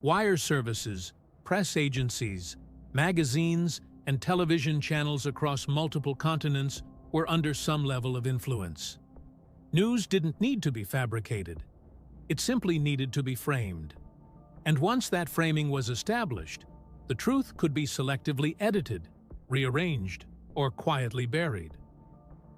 Wire services, press agencies, magazines, and television channels across multiple continents were under some level of influence. News didn't need to be fabricated. It simply needed to be framed. And once that framing was established, the truth could be selectively edited, rearranged, or quietly buried.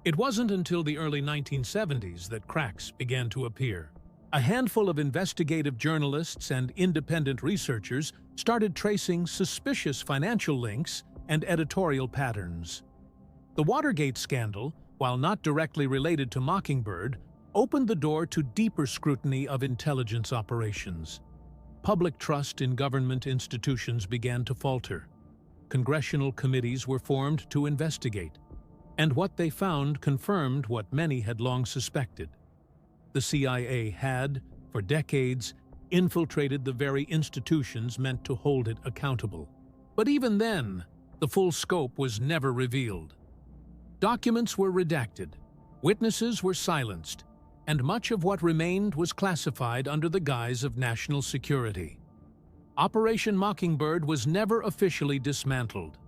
It wasn't until the early 1970s that cracks began to appear. A handful of investigative journalists and independent researchers started tracing suspicious financial links and editorial patterns. The Watergate scandal, while not directly related to Mockingbird, opened the door to deeper scrutiny of intelligence operations. Public trust in government institutions began to falter. Congressional committees were formed to investigate, and what they found confirmed what many had long suspected. The CIA had, for decades, infiltrated the very institutions meant to hold it accountable. But even then, the full scope was never revealed. Documents were redacted, witnesses were silenced, and much of what remained was classified under the guise of national security. Operation Mockingbird was never officially dismantled.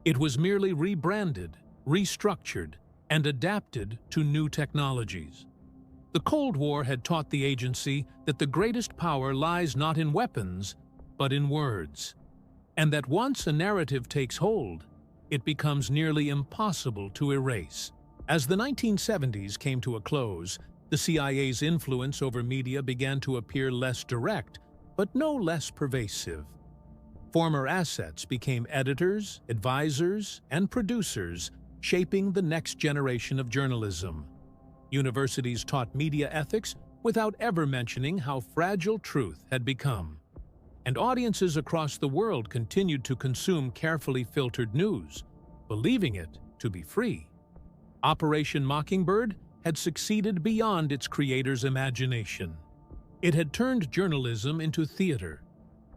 It was merely rebranded, restructured, and adapted to new technologies. The Cold War had taught the agency that the greatest power lies not in weapons, but in words, and that once a narrative takes hold, it becomes nearly impossible to erase. As the 1970s came to a close, the CIA's influence over media began to appear less direct, but no less pervasive. Former assets became editors, advisors, and producers, shaping the next generation of journalism. Universities taught media ethics without ever mentioning how fragile truth had become. And audiences across the world continued to consume carefully filtered news, believing it to be free. Operation Mockingbird had succeeded beyond its creator's imagination. It had turned journalism into theater,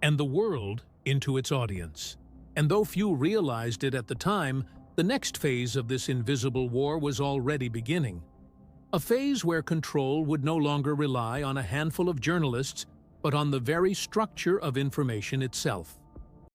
and the world into its audience. And though few realized it at the time, the next phase of this invisible war was already beginning. A phase where control would no longer rely on a handful of journalists, but on the very structure of information itself.